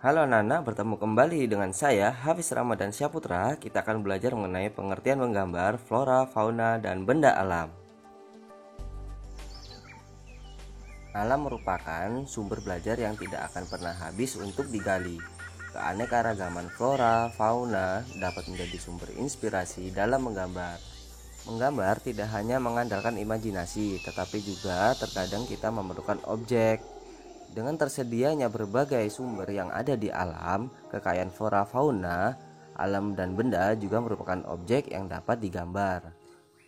Halo Nana, bertemu kembali dengan saya Hafiz Ramadan Syaputra. Kita akan belajar mengenai pengertian menggambar flora, fauna, dan benda alam. Alam merupakan sumber belajar yang tidak akan pernah habis untuk digali. Keanekaragaman flora, fauna dapat menjadi sumber inspirasi dalam menggambar. Menggambar tidak hanya mengandalkan imajinasi, tetapi juga terkadang kita memerlukan objek. Dengan tersedianya berbagai sumber yang ada di alam, kekayaan flora fauna, alam dan benda juga merupakan objek yang dapat digambar.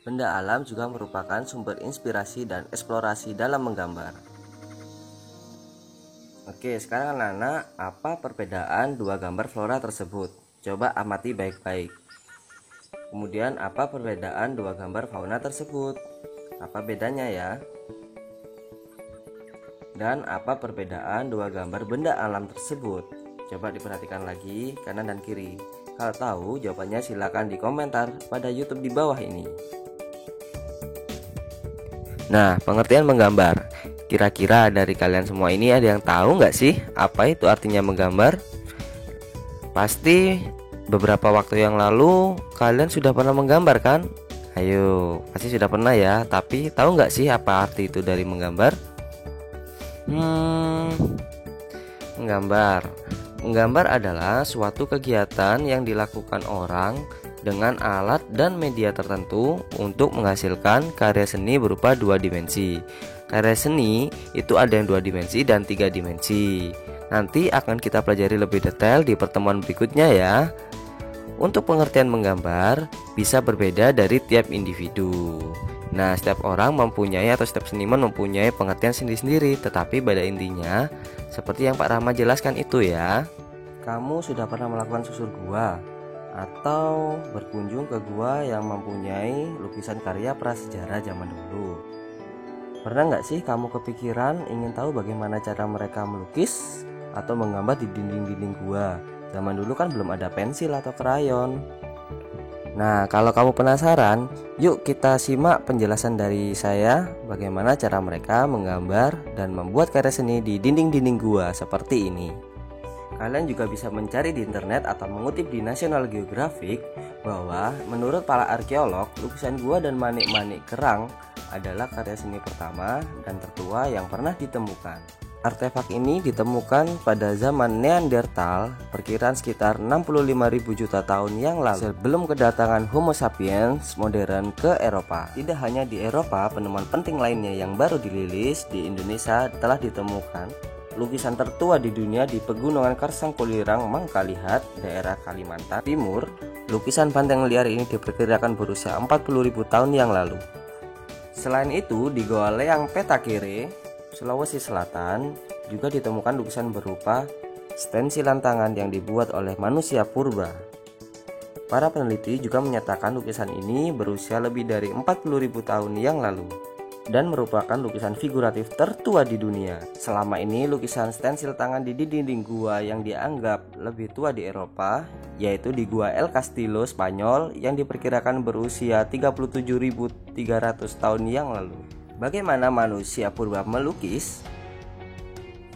Benda alam juga merupakan sumber inspirasi dan eksplorasi dalam menggambar. Oke, sekarang Nana, apa perbedaan dua gambar flora tersebut? Coba amati baik-baik. Kemudian apa perbedaan dua gambar fauna tersebut? Apa bedanya ya? Dan apa perbedaan dua gambar benda alam tersebut? Coba diperhatikan lagi kanan dan kiri. Kalau tahu jawabannya silakan di komentar pada YouTube di bawah ini. Nah, pengertian menggambar. Kira-kira dari kalian semua ini ada yang tahu nggak sih apa itu artinya menggambar? Pasti beberapa waktu yang lalu kalian sudah pernah menggambar kan? Ayo, pasti sudah pernah ya. Tapi tahu nggak sih apa arti itu dari menggambar? Menggambar adalah suatu kegiatan yang dilakukan orang dengan alat dan media tertentu untuk menghasilkan karya seni berupa dua dimensi. Karya seni itu ada yang 2 dimensi dan 3 dimensi. Nanti akan kita pelajari lebih detail di pertemuan berikutnya ya. Untuk pengertian menggambar bisa berbeda dari tiap individu. Nah, setiap orang mempunyai atau setiap seniman mempunyai pengertian sendiri-sendiri, tetapi pada intinya seperti yang Pak Rahmat jelaskan itu ya. Kamu sudah pernah melakukan susur gua atau berkunjung ke gua yang mempunyai lukisan karya prasejarah zaman dulu? Pernah nggak sih kamu kepikiran ingin tahu bagaimana cara mereka melukis atau menggambar di dinding-dinding gua? Zaman dulu kan belum ada pensil atau krayon. Nah, kalau kamu penasaran, yuk kita simak penjelasan dari saya bagaimana cara mereka menggambar dan membuat karya seni di dinding-dinding gua seperti ini. Kalian juga bisa mencari di internet atau mengutip di National Geographic bahwa menurut para arkeolog, lukisan gua dan manik-manik kerang adalah karya seni pertama dan tertua yang pernah ditemukan. Artefak ini ditemukan pada zaman Neanderthal, perkiraan sekitar 65.000 juta tahun yang lalu, sebelum kedatangan Homo sapiens modern ke Eropa. Tidak hanya di Eropa, penemuan penting lainnya yang baru dirilis di Indonesia telah ditemukan. Lukisan tertua di dunia di Pegunungan Karsangkulirang, Mangkalihat, daerah Kalimantan Timur. Lukisan banteng liar ini diperkirakan berusia 40.000 tahun yang lalu. Selain itu, di Goa Leang Petakere, Sulawesi Selatan juga ditemukan lukisan berupa stensilan tangan yang dibuat oleh manusia purba. Para peneliti juga menyatakan lukisan ini berusia lebih dari 40.000 tahun yang lalu dan merupakan lukisan figuratif tertua di dunia. Selama ini lukisan stensil tangan di dinding gua yang dianggap lebih tua di Eropa, yaitu di Gua El Castillo, Spanyol, yang diperkirakan berusia 37.300 tahun yang lalu. Bagaimana manusia purba melukis?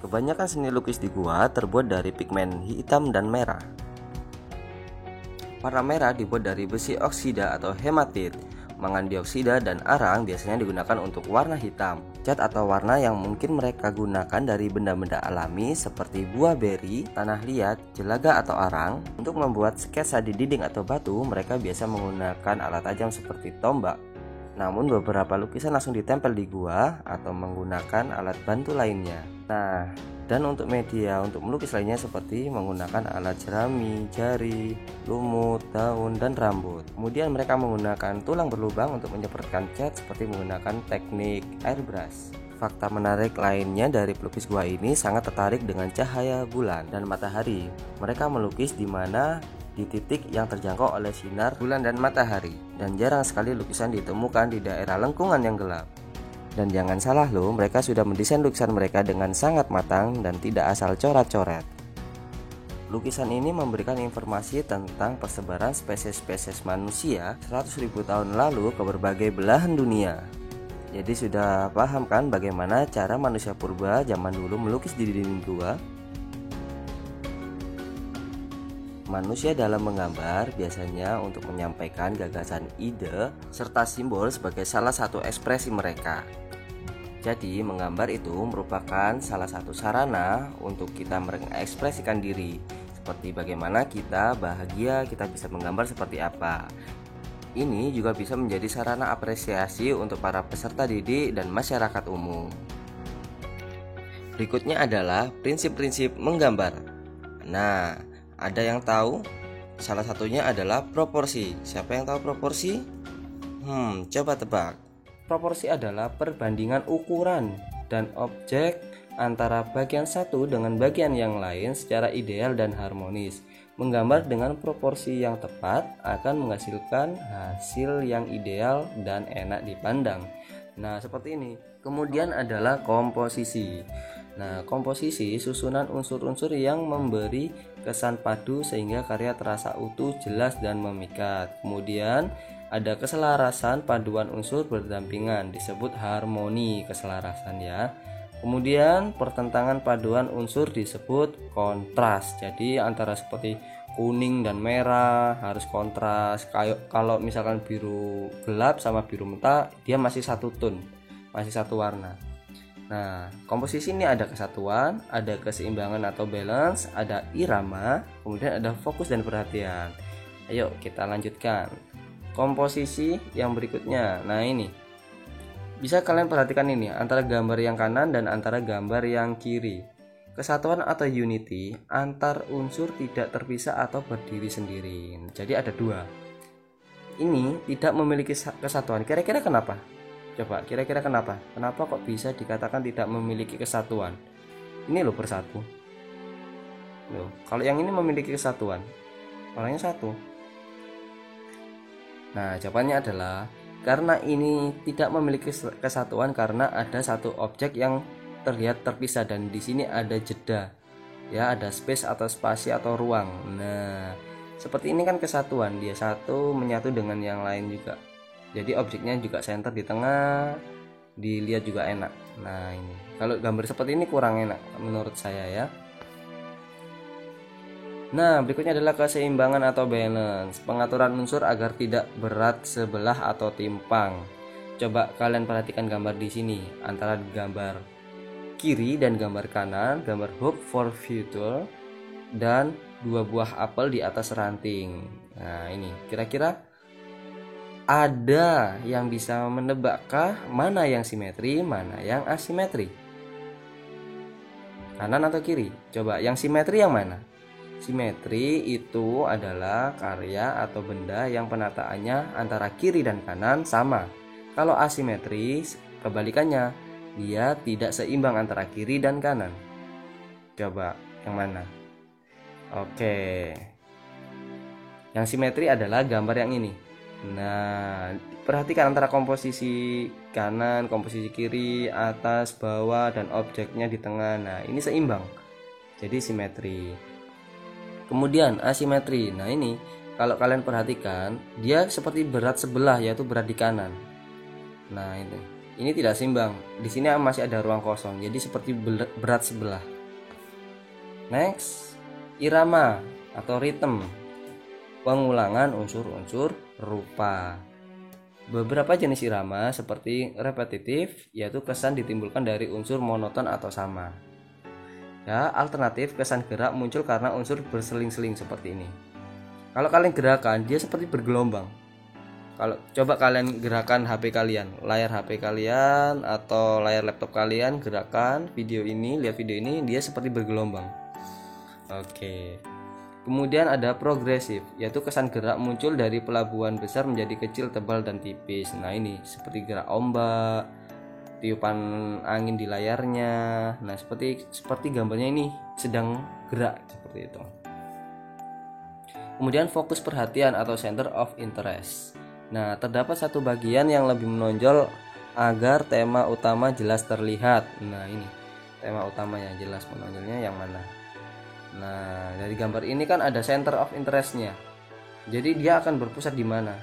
Kebanyakan seni lukis di gua terbuat dari pigmen hitam dan merah. Warna merah dibuat dari besi oksida atau hematit. Mangan dioksida dan arang biasanya digunakan untuk warna hitam. Cat atau warna yang mungkin mereka gunakan dari benda-benda alami seperti buah beri, tanah liat, jelaga atau arang. Untuk membuat sketsa di dinding atau batu, mereka biasa menggunakan alat tajam seperti tombak. Namun beberapa lukisan langsung ditempel di gua atau menggunakan alat bantu lainnya. Nah, dan untuk media untuk melukis lainnya seperti menggunakan alat jerami, jari, lumut, daun, dan rambut. Kemudian mereka menggunakan tulang berlubang untuk menyemprotkan cat seperti menggunakan teknik airbrush. Fakta menarik lainnya dari pelukis gua ini sangat tertarik dengan cahaya bulan dan matahari. Mereka melukis di mana di titik yang terjangkau oleh sinar bulan dan matahari, dan jarang sekali lukisan ditemukan di daerah lengkungan yang gelap. Dan jangan salah loh, mereka sudah mendesain lukisan mereka dengan sangat matang dan tidak asal coret-coret. Lukisan ini memberikan informasi tentang persebaran spesies-spesies manusia 100.000 tahun lalu ke berbagai belahan dunia. Jadi sudah paham kan bagaimana cara manusia purba zaman dulu melukis di dinding gua? Manusia dalam menggambar biasanya untuk menyampaikan gagasan, ide, serta simbol sebagai salah satu ekspresi mereka. Jadi menggambar itu merupakan salah satu sarana untuk kita mengekspresikan diri. Seperti bagaimana kita bahagia, kita bisa menggambar seperti apa. Ini juga bisa menjadi sarana apresiasi untuk para peserta didik dan masyarakat umum. Berikutnya adalah prinsip-prinsip menggambar. Nah, ada yang tahu? Salah satunya adalah proporsi. Siapa yang tahu proporsi? Coba tebak. Proporsi adalah perbandingan ukuran dan objek antara bagian satu dengan bagian yang lain secara ideal dan harmonis. Menggambar dengan proporsi yang tepat akan menghasilkan hasil yang ideal dan enak dipandang. Nah, seperti ini. Kemudian adalah komposisi. Nah, komposisi susunan unsur-unsur yang memberi kesan padu sehingga karya terasa utuh, jelas, dan memikat. Kemudian ada keselarasan paduan unsur berdampingan, disebut harmoni keselarasan ya. Kemudian pertentangan paduan unsur disebut kontras. Jadi antara seperti kuning dan merah harus kontras. Kayak kalau misalkan biru gelap sama biru mentah, dia masih satu tone, masih satu warna. Nah, komposisi ini ada kesatuan, ada keseimbangan atau balance, ada irama, kemudian ada fokus dan perhatian. Ayo kita lanjutkan. Komposisi yang berikutnya. Nah, ini. Bisa kalian perhatikan ini antara gambar yang kanan dan antara gambar yang kiri. Kesatuan atau unity antar unsur tidak terpisah atau berdiri sendiri. Jadi ada dua. Ini tidak memiliki kesatuan. Kira-kira kenapa? Coba kira-kira kenapa? Kenapa kok bisa dikatakan tidak memiliki kesatuan? Ini loh bersatu. Loh, kalau yang ini memiliki kesatuan, orangnya satu. Nah, jawabannya adalah karena ini tidak memiliki kesatuan karena ada satu objek yang terlihat terpisah dan di sini ada jeda. Ya, ada space atau spasi atau ruang. Nah, seperti ini kan kesatuan, dia satu menyatu dengan yang lain juga. Jadi objeknya juga center di tengah, dilihat juga enak. Nah, ini kalau gambar seperti ini kurang enak menurut saya ya. Nah, berikutnya adalah keseimbangan atau balance, pengaturan unsur agar tidak berat sebelah atau timpang. Coba kalian perhatikan gambar di sini antara gambar kiri dan gambar kanan, gambar hope for future dan dua buah apel di atas ranting. Nah, ini kira-kira ada yang bisa menebakkah mana yang simetri, mana yang asimetri? Kanan atau kiri? Coba yang simetri yang mana? Simetri itu adalah karya atau benda yang penataannya antara kiri dan kanan sama. Kalau asimetri, kebalikannya, dia tidak seimbang antara kiri dan kanan. Coba yang mana? Oke. Yang simetri adalah gambar yang ini. Nah, perhatikan antara komposisi kanan, komposisi kiri, atas, bawah, dan objeknya di tengah. Nah, ini seimbang, jadi simetri. Kemudian asimetri. Nah, ini kalau kalian perhatikan, dia seperti berat sebelah, yaitu berat di kanan. Nah, ini tidak seimbang. Di sini masih ada ruang kosong, jadi seperti berat sebelah. Next, irama atau ritme, pengulangan unsur-unsur rupa. Beberapa jenis irama seperti repetitif, yaitu kesan ditimbulkan dari unsur monoton atau sama. Ya, alternatif, kesan gerak muncul karena unsur berseling-seling seperti ini. Kalau kalian gerakan, dia seperti bergelombang. Kalau coba kalian gerakan HP kalian, layar HP kalian atau layar laptop kalian, gerakan video ini, lihat video ini, dia seperti bergelombang. Oke. Kemudian ada progresif, yaitu kesan gerak muncul dari pelabuhan besar menjadi kecil, tebal, dan tipis. Nah, ini seperti gerak ombak, tiupan angin di layarnya. Nah, seperti gambarnya ini sedang gerak seperti itu. Kemudian fokus perhatian atau center of interest. Nah, terdapat satu bagian yang lebih menonjol agar tema utama jelas terlihat. Nah, ini tema utamanya jelas menonjolnya yang mana? Nah, dari gambar ini kan ada center of interest-nya. Jadi dia akan berpusat di mana?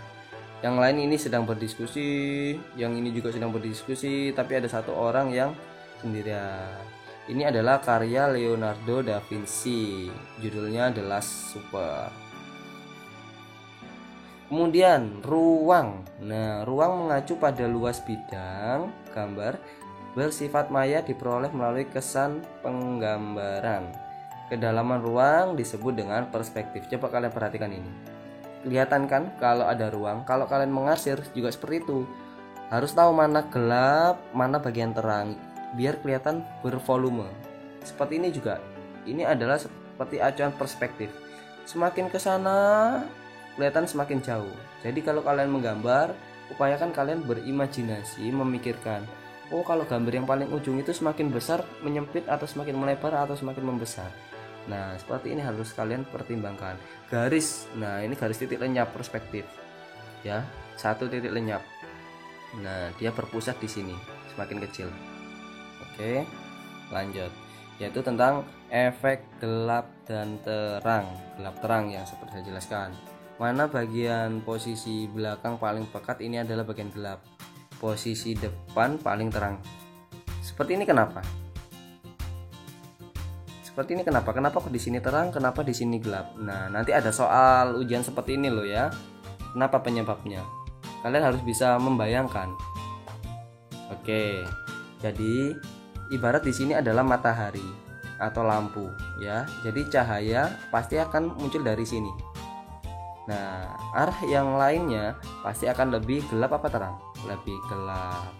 Yang lain ini sedang berdiskusi, yang ini juga sedang berdiskusi, tapi ada satu orang yang sendirian. Ini adalah karya Leonardo da Vinci, judulnya The Last Supper. Kemudian ruang. Nah, ruang mengacu pada luas bidang gambar bersifat maya diperoleh melalui kesan penggambaran. Kedalaman ruang disebut dengan perspektif. Coba kalian perhatikan ini. Kelihatan kan kalau ada ruang? Kalau kalian mengarsir juga seperti itu. Harus tahu mana gelap, mana bagian terang, biar kelihatan bervolume. Seperti ini juga. Ini adalah seperti acuan perspektif. Semakin ke sana kelihatan semakin jauh. Jadi kalau kalian menggambar, upayakan kalian berimajinasi, memikirkan, oh kalau gambar yang paling ujung itu semakin besar menyempit atau semakin melebar atau semakin membesar. Nah, seperti ini harus kalian pertimbangkan. Garis, nah ini garis titik lenyap perspektif. Ya, satu titik lenyap. Nah, dia berpusat di sini, semakin kecil. Oke, lanjut. Yaitu tentang efek gelap dan terang. Gelap terang yang seperti saya jelaskan. Mana bagian posisi belakang paling pekat, ini adalah bagian gelap. Posisi depan paling terang. Seperti ini kenapa? Seperti ini kenapa? Kenapa kok di sini terang, kenapa di sini gelap? Nah, nanti ada soal ujian seperti ini loh ya. Kenapa penyebabnya? Kalian harus bisa membayangkan. Oke. Jadi, ibarat di sini adalah matahari atau lampu ya. Jadi cahaya pasti akan muncul dari sini. Nah, arah yang lainnya pasti akan lebih gelap apa terang? Lebih gelap.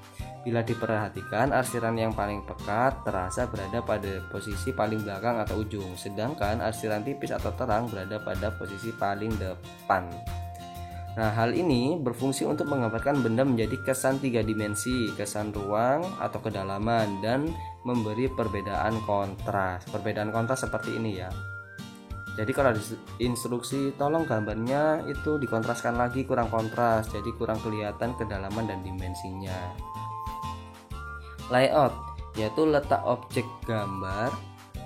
Bila diperhatikan, arsiran yang paling pekat terasa berada pada posisi paling belakang atau ujung, sedangkan arsiran tipis atau terang berada pada posisi paling depan. Nah, hal ini berfungsi untuk menggambarkan benda menjadi kesan 3 dimensi, kesan ruang atau kedalaman, dan memberi perbedaan kontras. Perbedaan kontras seperti ini ya. Jadi kalau di instruksi tolong gambarnya itu dikontraskan lagi, kurang kontras, jadi kurang kelihatan kedalaman dan dimensinya. Layout, yaitu letak objek gambar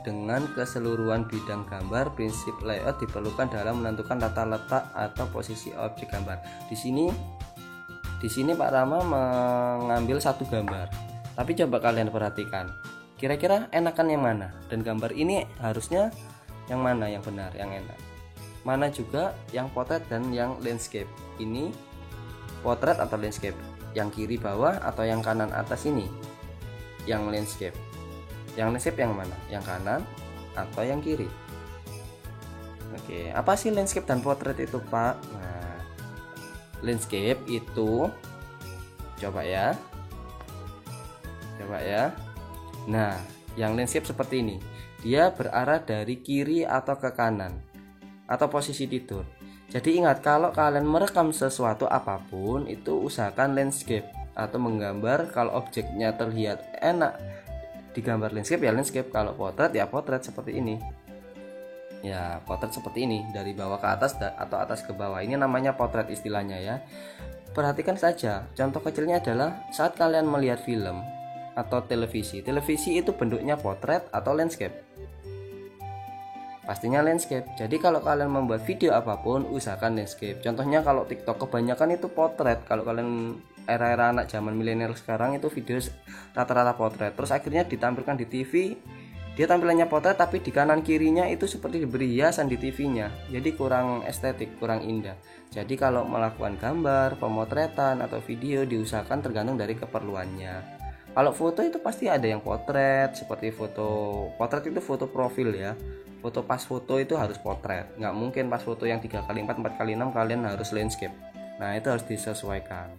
dengan keseluruhan bidang gambar. Prinsip layout diperlukan dalam menentukan tata letak atau posisi objek gambar. Di sini Pak Rama mengambil satu gambar. Tapi coba kalian perhatikan, kira-kira enakan yang mana? Dan gambar ini harusnya yang mana yang benar, yang enak? Mana juga yang potret dan yang landscape? Ini potret atau landscape? Yang kiri bawah atau yang kanan atas ini? Yang landscape. Yang landscape yang mana? Yang kanan atau yang kiri? Oke, apa sih landscape dan potret itu, Pak? Nah, landscape itu coba ya. Nah, yang landscape seperti ini. Dia berarah dari kiri atau ke kanan atau posisi tidur. Jadi ingat, kalau kalian merekam sesuatu apapun itu usahakan landscape atau menggambar. Kalau objeknya terlihat enak digambar landscape ya landscape, kalau potret ya potret seperti ini. Ya, potret seperti ini dari bawah ke atas atau atas ke bawah. Ini namanya potret istilahnya ya. Perhatikan saja, contoh kecilnya adalah saat kalian melihat film atau televisi. Televisi itu bentuknya potret atau landscape? Pastinya landscape. Jadi kalau kalian membuat video apapun usahakan landscape. Contohnya kalau TikTok kebanyakan itu potret. Kalau kalian era-era anak zaman milenial sekarang itu video rata-rata potret. Terus akhirnya ditampilkan di TV, dia tampilannya potret tapi di kanan kirinya itu seperti diberi hiasan di TV-nya. Jadi kurang estetik, kurang indah. Jadi kalau melakukan gambar, pemotretan atau video diusahakan tergantung dari keperluannya. Kalau foto itu pasti ada yang potret, seperti foto potret itu foto profil ya. Foto pas foto itu harus potret. Nggak mungkin pas foto yang 3x4, 4x6 kalian harus landscape. Nah, itu harus disesuaikan.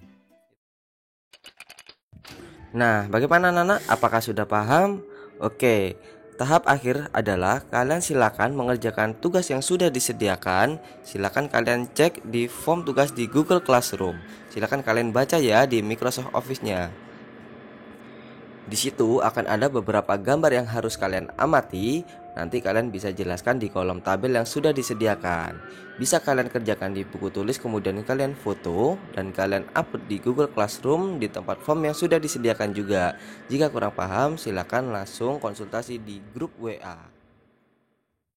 Nah, bagaimana anak-anak? Apakah sudah paham? Oke, tahap akhir adalah kalian silakan mengerjakan tugas yang sudah disediakan. Silakan kalian cek di form tugas di Google Classroom. Silakan kalian baca ya di Microsoft Office-nya. Di situ akan ada beberapa gambar yang harus kalian amati. Nanti kalian bisa jelaskan di kolom tabel yang sudah disediakan. Bisa kalian kerjakan di buku tulis, kemudian kalian foto dan kalian upload di Google Classroom di tempat form yang sudah disediakan juga. Jika kurang paham, silakan langsung konsultasi di grup WA.